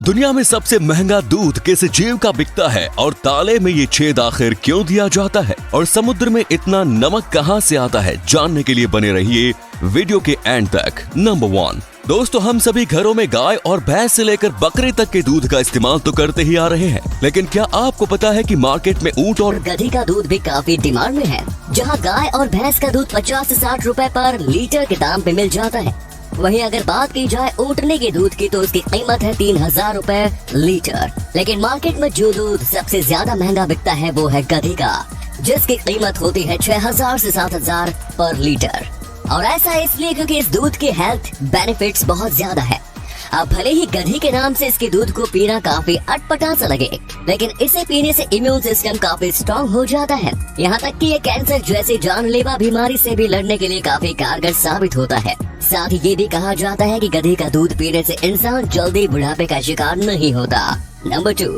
दुनिया में सबसे महंगा दूध किस जीव का बिकता है और ताले में ये छेद आखिर क्यों दिया जाता है और समुद्र में इतना नमक कहां से आता है, जानने के लिए बने रहिए वीडियो के एंड तक। नंबर 1 दोस्तों, हम सभी घरों में गाय और भैंस से लेकर बकरे तक के दूध का इस्तेमाल तो करते ही आ रहे हैं, लेकिन क्या आपको पता है कि मार्केट में ऊंट और गधी का दूध भी काफी डिमांड में है। जहां गाय और भैंस का दूध 50 से 60 रुपए पर लीटर के दाम पे मिल जाता है, वहीं अगर बात की जाए ऊँटने के दूध की तो उसकी कीमत है 3000 रुपए लीटर। लेकिन मार्केट में जो दूध सबसे ज्यादा महंगा बिकता है वो है गधी का, जिसकी कीमत होती है 6000 से 7000 पर लीटर। और ऐसा इसलिए क्योंकि इस दूध के हेल्थ बेनिफिट्स बहुत ज्यादा है। अब भले ही गधी के नाम से इसके दूध को पीना काफी अटपटा सा लगे, लेकिन इसे पीने से इम्यून सिस्टम काफी स्ट्रॉन्ग हो जाता है। यहाँ तक कि ये कैंसर जैसी जानलेवा बीमारी से भी लड़ने के लिए काफी कारगर साबित होता है। साथ ही ये भी कहा जाता है कि गधी का दूध पीने से इंसान जल्दी बुढ़ापे का शिकार नहीं होता। नंबर 2,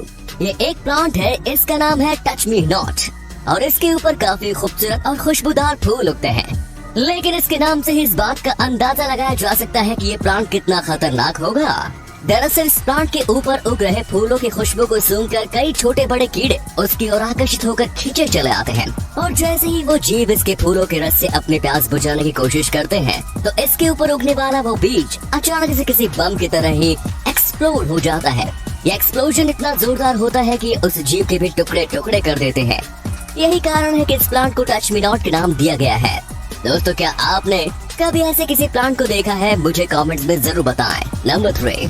ये एक प्लांट है, इसका नाम है टच मी नॉट और इसके ऊपर काफी खूबसूरत और खुशबूदार फूल उगते हैं। लेकिन इसके नाम से ही इस बात का अंदाजा लगाया जा सकता है कि ये प्लांट कितना खतरनाक होगा। दरअसल इस प्लांट के ऊपर उग रहे फूलों की खुशबू को सूंघकर कई छोटे बड़े कीड़े उसकी ओर आकर्षित होकर खींचे चले आते हैं, और जैसे ही वो जीव इसके फूलों के रस से अपने प्यास बुझाने की कोशिश करते हैं तो इसके ऊपर उगने वाला वो बीज अचानक से किसी बम की तरह ही एक्सप्लोड हो जाता है। ये एक्सप्लोजन इतना जोरदार होता है कि उस जीव के भी टुकड़े टुकड़े कर देते हैं। यही कारण है कि इस प्लांट को टच मी नॉट के नाम दिया गया है। दोस्तों, क्या आपने कभी ऐसे किसी प्लांट को देखा है? मुझे कमेंट्स में जरूर बताएं। नंबर 3,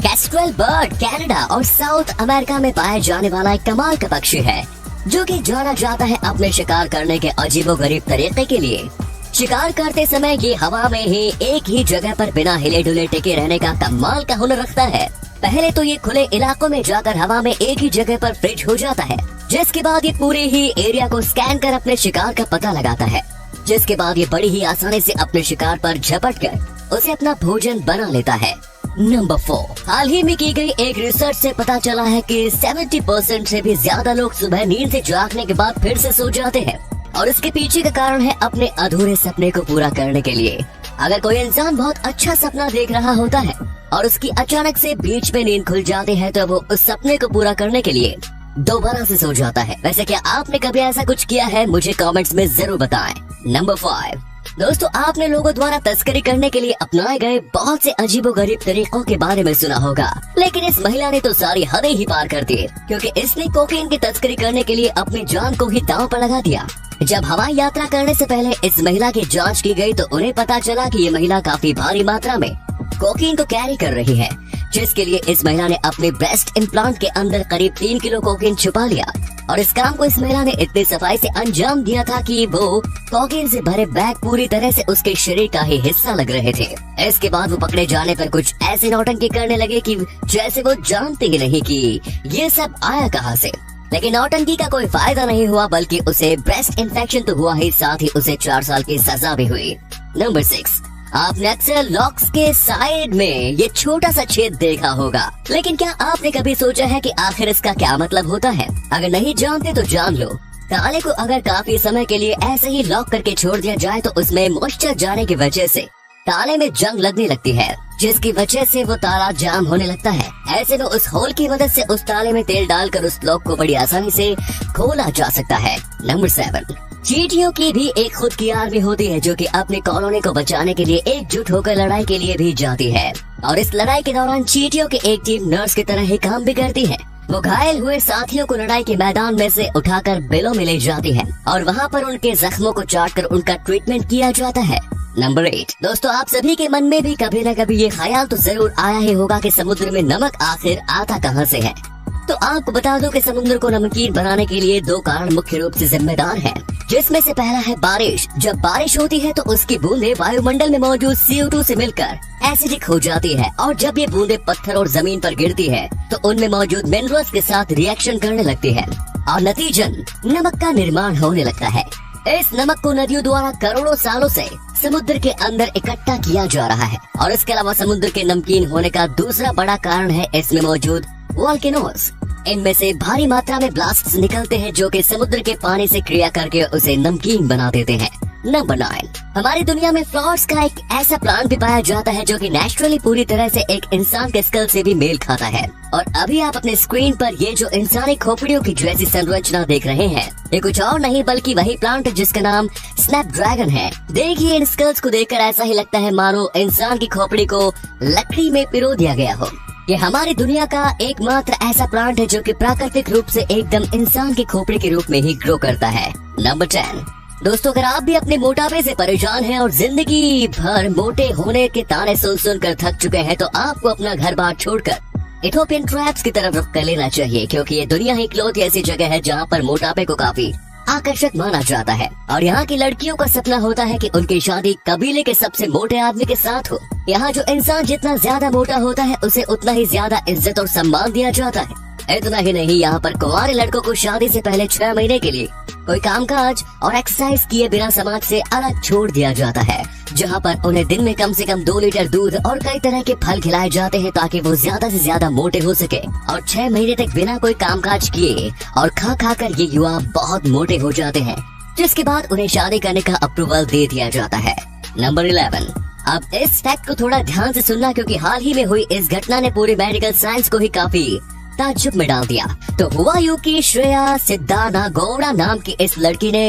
कैस्ट्रेल बर्ड कनाडा और साउथ अमेरिका में पाए जाने वाला एक कमाल का पक्षी है, जो कि जाना जाता है अपने शिकार करने के अजीबोगरीब तरीके के लिए। शिकार करते समय ये हवा में ही एक ही जगह पर बिना हिले डुले टिके रहने का कमाल का हुनर रखता है। पहले तो ये खुले इलाकों में जाकर हवा में एक ही जगह पर फ्रिज हो जाता है, जिसके बाद ये पूरे ही एरिया को स्कैन कर अपने शिकार का पता लगाता है, जिसके बाद ये बड़ी ही आसानी से अपने शिकार पर झपट कर उसे अपना भोजन बना लेता है। नंबर 4, हाल ही में की गई एक रिसर्च से पता चला है कि 70% से भी ज्यादा लोग सुबह नींद से जागने के बाद फिर से सो जाते हैं, और इसके पीछे का कारण है अपने अधूरे सपने को पूरा करने के लिए। अगर कोई इंसान बहुत अच्छा सपना देख रहा होता है और उसकी अचानक से बीच में नींद खुल जाती है तो वो उस सपने को पूरा करने के लिए दोबारा से सो जाता है। वैसे क्या आपने कभी ऐसा कुछ किया है? मुझे कमेंट्स में जरूर बताएं। नंबर 5, दोस्तों, आपने लोगों द्वारा तस्करी करने के लिए अपनाए गए बहुत से अजीबोगरीब तरीकों के बारे में सुना होगा, लेकिन इस महिला ने तो सारी हदें ही पार कर दी, क्योंकि इसने कोकीन की तस्करी करने के लिए अपनी जान को ही दांव पर लगा दिया। जब हवाई यात्रा करने से पहले इस महिला की जांच की गई तो उन्हें पता चला कि ये महिला काफी भारी मात्रा में कोकीन को कैरी कर रही है, जिसके लिए इस महिला ने अपने ब्रेस्ट इम्प्लांट के अंदर करीब 3 किलो कोकीन छुपा लिया। और इस काम को इस महिला ने इतनी सफाई से अंजाम दिया था कि वो कोकीन से भरे बैग पूरी तरह से उसके शरीर का ही हिस्सा लग रहे थे। इसके बाद वो पकड़े जाने पर कुछ ऐसे नौटंकी करने लगे कि जैसे वो जानते ही नहीं कि ये सब आया कहाँ से। लेकिन नौटंकी का कोई फायदा नहीं हुआ, बल्कि उसे ब्रेस्ट इन्फेक्शन तो हुआ ही, साथ ही उसे 4 साल की सजा भी हुई। नंबर 6, आपने अक्सर लॉक्स के साइड में ये छोटा सा छेद देखा होगा, लेकिन क्या आपने कभी सोचा है कि आखिर इसका क्या मतलब होता है? अगर नहीं जानते तो जान लो। ताले को अगर काफी समय के लिए ऐसे ही लॉक करके छोड़ दिया जाए तो उसमें मॉइस्चर जाने की वजह से ताले में जंग लगने लगती है, जिसकी वजह से वो ताला जाम होने लगता है। ऐसे में उस होल की मदद से उस ताले में तेल डालकर उस लॉक को बड़ी आसानी से खोला जा सकता है। नंबर 7, चींटियों की भी एक खुद की आर्मी होती है, जो कि अपनी कॉलोनी को बचाने के लिए एकजुट होकर लड़ाई के लिए भी जाती है। और इस लड़ाई के दौरान चींटियों की एक टीम नर्स की तरह ही काम भी करती है। वो घायल हुए साथियों को लड़ाई के मैदान में से उठाकर बिलों में ले जाती है और वहाँ पर उनके जख्मों को चाटकर उनका ट्रीटमेंट किया जाता है। नंबर 8, दोस्तों, आप सभी के मन में भी कभी न कभी ये ख्याल तो जरूर आया ही होगा कि समुद्र में नमक आखिर आता कहाँ से है। तो आपको बता दो कि समुद्र को नमकीन बनाने के लिए 2 कारण मुख्य रूप से जिम्मेदार हैं, जिसमें से पहला है बारिश। जब बारिश होती है तो उसकी बूंदें वायुमंडल में मौजूद CO2 से मिलकर एसिडिक हो जाती है, और जब ये बूंदें पत्थर और जमीन पर गिरती है तो उनमें मौजूद मिनरल्स के साथ रिएक्शन करने लगती है और नतीजन नमक का निर्माण होने लगता है। इस नमक को नदियों द्वारा करोड़ों सालों से समुद्र के अंदर इकट्ठा किया जा रहा है। और इसके अलावा समुद्र के नमकीन होने का दूसरा बड़ा कारण है इसमें मौजूद वोल्केनोज। इनमें से भारी मात्रा में ब्लास्ट्स निकलते हैं, जो कि समुद्र के पानी से क्रिया करके उसे नमकीन बना देते हैं। नंबर 9, हमारी दुनिया में फ्लॉर्स का एक ऐसा प्लांट भी पाया जाता है जो कि नेचुरली पूरी तरह से एक इंसान के स्कल से भी मेल खाता है। और अभी आप अपने स्क्रीन पर ये जो इंसानी खोपड़ियों की जैसी संरचना देख रहे हैं, ये कुछ और नहीं बल्कि वही प्लांट है जिसका नाम स्नैपड्रैगन है। देखिए, इन स्कल्स को देखकर ऐसा ही लगता है मानो इंसान की खोपड़ी को लकड़ी में पिरो दिया गया हो। ये हमारी दुनिया का एकमात्र ऐसा प्लांट है जो कि प्राकृतिक रूप से एकदम इंसान की खोपड़ी के रूप में ही ग्रो करता है। नंबर 10, दोस्तों, अगर आप भी अपने मोटापे से परेशान हैं और जिंदगी भर मोटे होने के ताने सुन कर थक चुके हैं, तो आपको अपना घर बार छोड़कर इथोपियन ट्रैप्स की तरफ रुख कर लेना चाहिए, क्योंकि ये दुनिया ही इकलौती ऐसी जगह है जहाँ पर मोटापे को काफी आकर्षक माना जाता है। और यहाँ की लड़कियों का सपना होता है कि उनकी शादी कबीले के सबसे मोटे आदमी के साथ हो। यहाँ जो इंसान जितना ज्यादा मोटा होता है उसे उतना ही ज्यादा इज्जत और सम्मान दिया जाता है। इतना ही नहीं, यहाँ पर कुंवारे लड़कों को शादी से पहले 6 महीने के लिए कोई कामकाज और एक्सरसाइज किए बिना समाज से अलग छोड़ दिया जाता है, जहाँ पर उन्हें दिन में कम से कम 2 लीटर दूध और कई तरह के फल खिलाए जाते हैं ताकि वो ज्यादा से ज्यादा मोटे हो सके। और 6 महीने तक बिना कोई कामकाज किए और खा कर ये युवा बहुत मोटे हो जाते हैं, जिसके बाद उन्हें शादी करने का अप्रूवल दे दिया जाता है। नंबर 11, अब इस फैक्ट को थोड़ा ध्यान से सुनना, क्योंकि हाल ही में हुई इस घटना ने पूरी मेडिकल साइंस को ही काफी ताज्जुब में डाल दिया। तो हुआ यूं कि श्रेया सिद्धानागौड़ा नाम की इस लड़की ने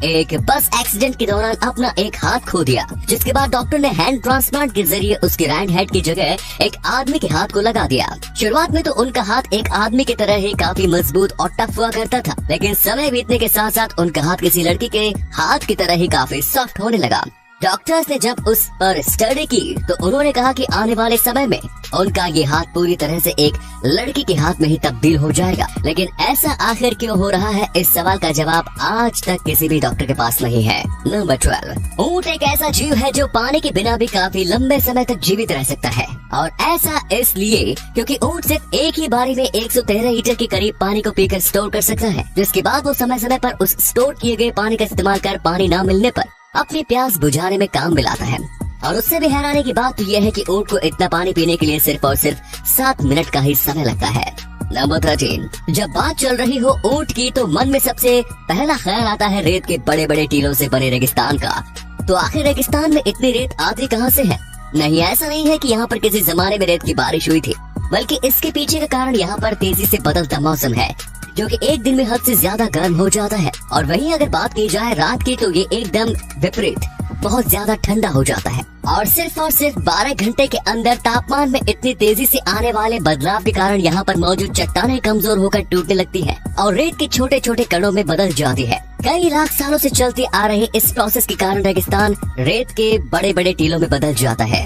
एक बस एक्सीडेंट के दौरान अपना एक हाथ खो दिया, जिसके बाद डॉक्टर ने हैंड ट्रांसप्लांट के जरिए उसके राइट हैंड की जगह एक आदमी के हाथ को लगा दिया। शुरुआत में तो उनका हाथ एक आदमी की तरह ही काफी मजबूत और टफ हुआ करता था, लेकिन समय बीतने के साथ साथ उनका हाथ किसी लड़की के हाथ की तरह ही काफी सॉफ्ट होने लगा। डॉक्टर्स ने जब उस पर स्टडी की तो उन्होंने कहा कि आने वाले समय में उनका ये हाथ पूरी तरह से एक लड़की के हाथ में ही तब्दील हो जाएगा। लेकिन ऐसा आखिर क्यों हो रहा है, इस सवाल का जवाब आज तक किसी भी डॉक्टर के पास नहीं है। नंबर 12, ऊंट एक ऐसा जीव है जो पानी के बिना भी काफी लंबे समय तक जीवित रह सकता है, और ऐसा इसलिए क्योंकि ऊंट सिर्फ एक ही बारी में 113 लीटर के करीब पानी को पीकर स्टोर कर सकता है, जिसके बाद वो समय समय पर उस स्टोर किए गए पानी का इस्तेमाल कर पानी न मिलने पर अपनी प्यास बुझाने में काम मिलाता है। और उससे भी हैरानी की बात तो यह है कि ऊंट को इतना पानी पीने के लिए सिर्फ और सिर्फ 7 मिनट का ही समय लगता है। नंबर 13, जब बात चल रही हो ऊंट की तो मन में सबसे पहला ख्याल आता है रेत के बड़े बड़े टीलों से बने रेगिस्तान का। तो आखिर रेगिस्तान में इतनी रेत आती कहाँ से है? नहीं, ऐसा नहीं है कि यहाँ पर किसी जमाने में रेत की बारिश हुई थी, बल्कि इसके पीछे का कारण यहाँ पर तेजी से बदलता मौसम है, जो कि एक दिन में हद से ज्यादा गर्म हो जाता है। और वहीं अगर बात की जाए रात की तो ये एकदम विपरीत बहुत ज्यादा ठंडा हो जाता है। और सिर्फ 12 घंटे के अंदर तापमान में इतनी तेजी से आने वाले बदलाव के कारण यहाँ पर मौजूद चट्टानें कमजोर होकर टूटने लगती हैं और रेत के छोटे छोटे कणों में बदल जाती है। कई लाख सालों से चलती आ रही इस प्रोसेस के कारण रेगिस्तान रेत के बड़े बड़े टीलों में बदल जाता है।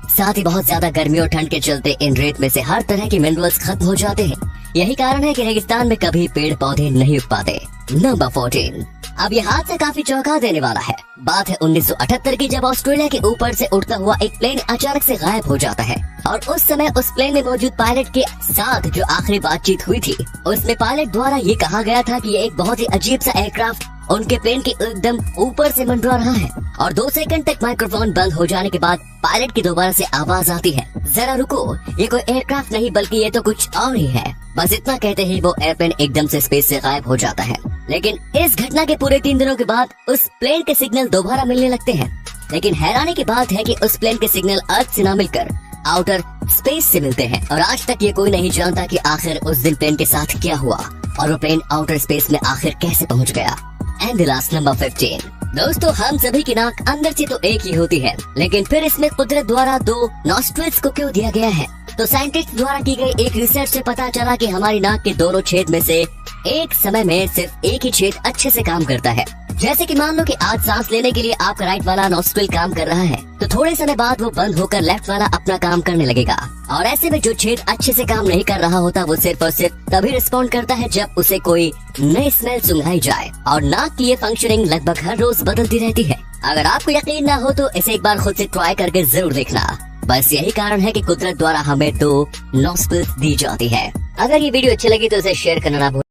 साथ ही बहुत ज्यादा गर्मी और ठंड के चलते इन रेत में से हर तरह के मिनरल्स खत्म हो जाते हैं। यही कारण है कि रेगिस्तान में कभी पेड़ पौधे नहीं उग पाते। नंबर 14, अब ये हादसा काफी चौंका देने वाला है। बात है 1978 की, जब ऑस्ट्रेलिया के ऊपर से उड़ता हुआ एक प्लेन अचानक से गायब हो जाता है। और उस समय उस प्लेन में मौजूद पायलट के साथ जो आखिरी बातचीत हुई थी, उसमें पायलट द्वारा ये कहा गया था कि ये एक बहुत ही अजीब सा एयरक्राफ्ट उनके प्लेन के एकदम ऊपर से मंडरा रहा है। और 2 सेकंड तक माइक्रोफोन बंद हो जाने के बाद पायलट की दोबारा से आवाज आती है, जरा रुको, ये कोई एयरक्राफ्ट नहीं बल्कि ये तो कुछ और ही है। बस इतना कहते ही वो एयरप्लेन एकदम से स्पेस से गायब हो जाता है। लेकिन इस घटना के पूरे 3 दिनों के बाद उस प्लेन के सिग्नल दोबारा मिलने लगते हैं। लेकिन हैरानी की बात है कि उस प्लेन के सिग्नल अर्थ से न मिलकर आउटर स्पेस से मिलते हैं। और आज तक ये कोई नहीं जानता कि आखिर उस दिन प्लेन के साथ क्या हुआ और वो प्लेन आउटर स्पेस में आखिर कैसे पहुंच गया। एंड लास्ट नंबर 15, दोस्तों, हम सभी की नाक अंदर से तो एक ही होती है, लेकिन फिर इसमें कुदरत द्वारा 2 नॉस्ट्रिल्स को क्यों दिया गया है? तो साइंटिस्ट द्वारा की गई एक रिसर्च से पता चला कि हमारी नाक के दोनों छेद में से एक समय में सिर्फ एक ही छेद अच्छे से काम करता है। जैसे कि मान लो कि आज सांस लेने के लिए आपका राइट वाला नॉस्ट्रिल काम कर रहा है, तो थोड़े समय बाद वो बंद होकर लेफ्ट वाला अपना काम करने लगेगा। और ऐसे में जो छेद अच्छे से काम नहीं कर रहा होता वो सिर्फ और सिर्फ तभी रिस्पॉन्ड करता है जब उसे कोई नई स्मेल सुंघाई जाए। और नाक की ये फंक्शनिंग लगभग हर रोज बदलती रहती है। अगर आपको यकीन ना हो तो इसे एक बार खुद से ट्राई करके जरूर देखना। बस यही कारण है कि कुदरत द्वारा हमें 2 नॉस्ट्रिल्स दी जाती है। अगर ये वीडियो अच्छी लगी तो इसे शेयर करना ना भूलें।